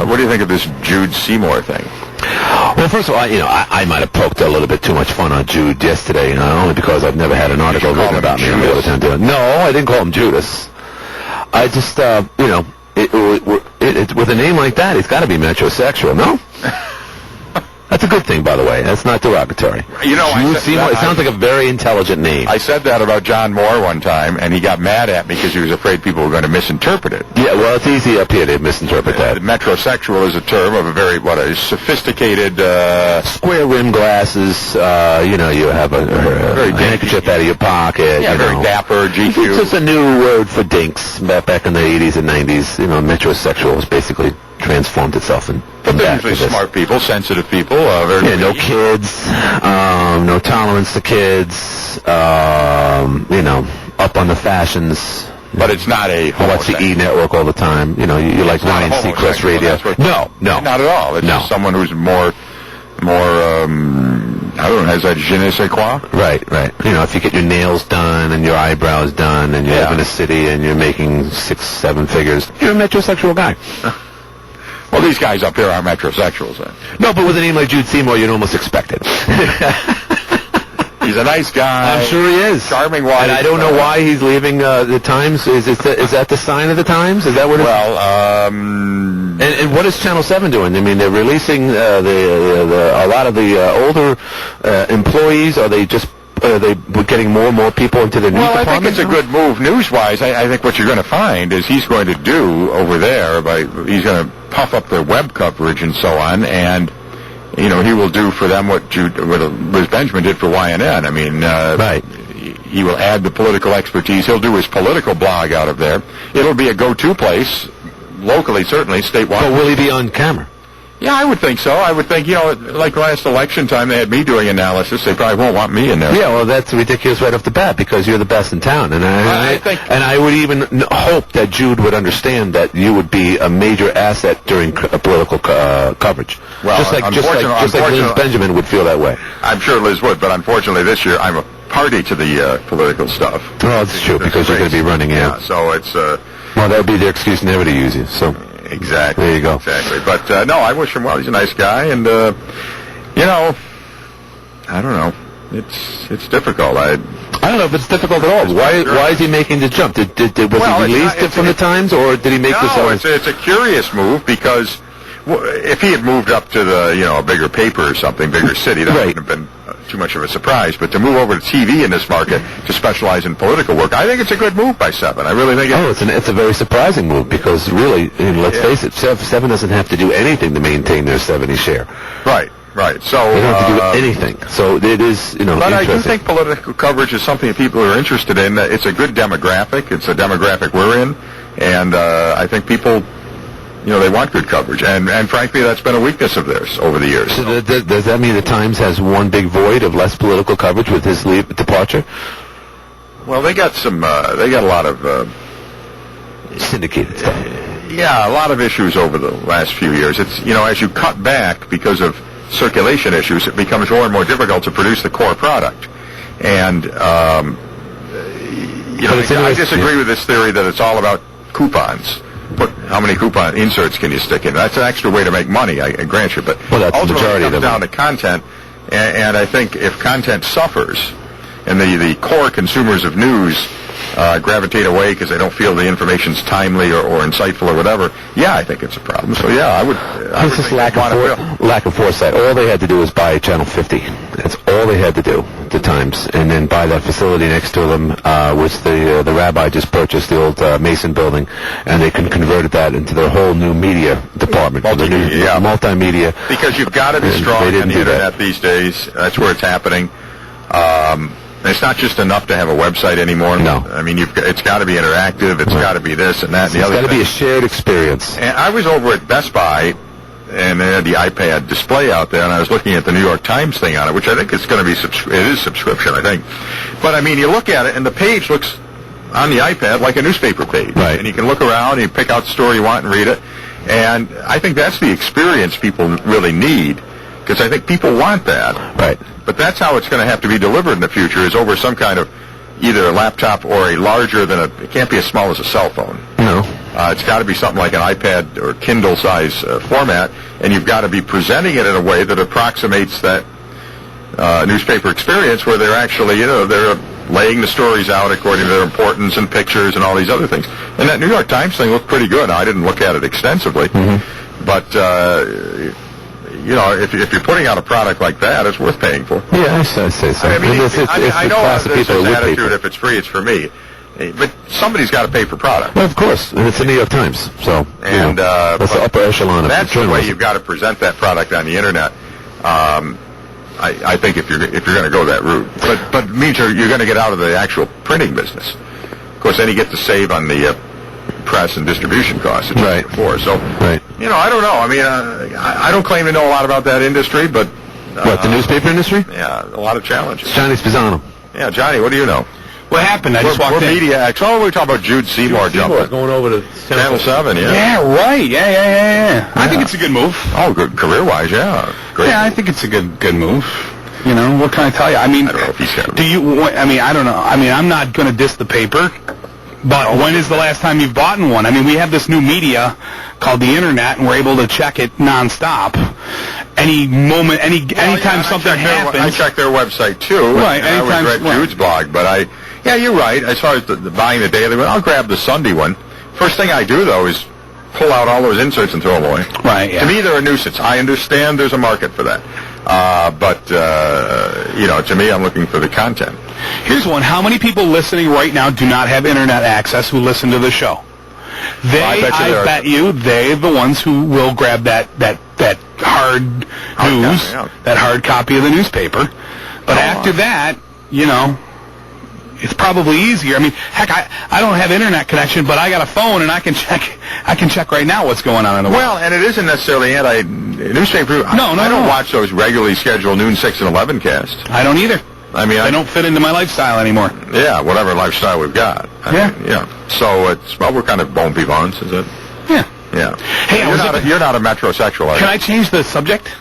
What do you think of this Jude Seymour thing? Well, first of all, I might have poked a little bit too much fun on Jude yesterday, only because I've never had an article written about me. No, I didn't call him Judas. I just, with a name like that, he's got to be metrosexual, no? That's a good thing, by the way. That's not derogatory. Jude Seymour, it sounds like a very intelligent name. I said that about John Moore one time, and he got mad at me because he was afraid people were going to misinterpret it. Yeah, well, it's easy up here to misinterpret that. Metrosexual is a term of a very, a sophisticated... Square rim glasses, you have a handkerchief out of your pocket. Yeah, very dapper, GQ. It's just a new word for dinks back in the 80s and 90s. Metrosexual was basically transformed itself in. But they're usually smart people, sensitive people. No kids, no tolerance to kids, up on the fashions. But it's not a watch the E Network all the time. You like Ryan Seacrest radio. No. Not at all. It's just someone who's more, has that je ne sais quoi? Right. If you get your nails done and your eyebrows done and you live in a city and you're making 6-7 figures, you're a metrosexual guy. Well, these guys up here aren't metrosexuals, then. No, but with a name like Jude Seymour, you'd almost expect it. He's a nice guy. I'm sure he is. Charming wife. And I don't know why he's leaving the Times. Is that the sign of the Times? Is that what it is? Well, And what is Channel 7 doing? I mean, they're releasing a lot of the older employees. Are they getting more and more people into the news department? I think it's a good move news-wise. I think what you're going to find is he's going to do over there, he's going to puff up their web coverage and so on, and, he will do for them what Liz Benjamin did for YNN. I mean, right. He will add the political expertise. He'll do his political blog out of there. It'll be a go-to place, locally, certainly, statewide. But will he be on camera? Yeah, I would think so. I would think, like last election time, they had me doing analysis. They probably won't want me in there. Yeah, well, that's ridiculous right off the bat because you're the best in town. And I would even hope that Jude would understand that you would be a major asset during political coverage. Well, just like Liz Benjamin would feel that way. I'm sure Liz would, but unfortunately this year I'm a party to the political stuff. Well, that's true because you're going to be running out. Yeah, so it's... well, that would be their excuse never to use you, so... Exactly. There you go. Exactly. But, no, I wish him well. He's a nice guy, and, I don't know. It's difficult. I don't know if it's difficult at all. Why is he making the jump? Was he released from the Times, or did he make this? No, it's a curious move because if he had moved up to a bigger paper or something, bigger city, that wouldn't have been too much of a surprise. But to move over to TV in this market to specialize in political work, I think it's a good move by 7. I really think it's a very surprising move because really, let's face it, 7 doesn't have to do anything to maintain their 70 share. Right. So they don't have to do anything. So it is, But I do think political coverage is something that people are interested in. It's a good demographic. It's a demographic we're in, and I think people. They want good coverage, and frankly, that's been a weakness of theirs over the years. So does that mean the Times has one big void of less political coverage with his departure? Well, they got a lot of syndicated stuff. Yeah, a lot of issues over the last few years. It's as you cut back because of circulation issues, it becomes more and more difficult to produce the core product, and I disagree with this theory that it's all about coupons. How many coupon inserts can you stick in? That's an extra way to make money, I grant you. But ultimately it comes down to content, and I think if content suffers, and the core consumers of news gravitate away because they don't feel the information's timely or insightful or whatever, I think it's a problem. So, I would just lack of foresight. All they had to do was buy Channel 50. That's all they had to do, the Times, and then buy that facility next to them, which the rabbi just purchased, the old Mason building, and they can convert that into their whole new media department. Multimedia. Because you've got to be strong on the Internet these days. That's where it's happening. It's not just enough to have a website anymore. No. I mean, it's got to be interactive. It's got to be this and that and the other thing. It's got to be a shared experience. And I was over at Best Buy, and they had the iPad display out there, and I was looking at the New York Times thing on it, which I think is going to be it is subscription, I think. But, I mean, you look at it, and the page looks on the iPad like a newspaper page. Right. And you can look around, and you pick out the story you want and read it. And I think that's the experience people really need, because I think people want that. Right. But that's how it's going to have to be delivered in the future, is over some kind of either a laptop or a larger than it can't be as small as a cell phone. No. It's got to be something like an iPad or Kindle size format, and you've got to be presenting it in a way that approximates that newspaper experience, where they're actually, they're laying the stories out according to their importance and pictures and all these other things. And that New York Times thing looked pretty good. I didn't look at it extensively, but if you're putting out a product like that, it's worth paying for. Yeah, I say so. I mean, I know there's this attitude, if it's free, it's for me. But somebody's got to pay for product. Well, of course, and it's the New York Times, so that's the upper echelon of that's journalism. The way you've got to present that product on the internet. I think if you're going to go that route, but it means you're going to get out of the actual printing business. Of course, then you get to save on the press and distribution costs. Right. Before, so I don't know. I mean, I don't claim to know a lot about that industry, but the newspaper industry? Yeah, a lot of challenges. Johnny Pisano. Yeah, Johnny, what do you know? What happened? I just walked in. Media X. Oh, we're talking about Jude Seymour jumping. Going over to Channel 7, yeah. Yeah, right. Yeah. I think it's a good move. Oh, good career-wise, yeah. Great. Yeah, I think it's a good move. What can I tell you? I mean, I don't know if he's got do you? I mean, I don't know. I mean, I'm not going to diss the paper, but when is the last time you've bought one? I mean, we have this new media called the internet, and we're able to check it nonstop. Any moment, anytime something happens. I check their website too. Right. I always read Jude's blog, but yeah, you're right. As far as the buying the daily one, I'll grab the Sunday one. First thing I do, though, is pull out all those inserts and throw them away. Right, yeah. To me, they're a nuisance. I understand there's a market for that. But to me, I'm looking for the content. Here's one. How many people listening right now do not have internet access who listen to the show? I bet you they're the ones who will grab that hard news, that hard copy of the newspaper. But after that, it's probably easier. I mean, heck, I don't have internet connection, but I got a phone and I can check right now what's going on in the world. Well, and it isn't necessarily anti-newspaper. No, I don't watch those regularly scheduled noon 6 and 11 casts. I don't either. I mean, they don't fit into my lifestyle anymore. Yeah, whatever lifestyle we've got. I mean, so we're kind of bone pivons, is it? Yeah. Yeah. Hey, you're not a metrosexual, are you? Can I change the subject?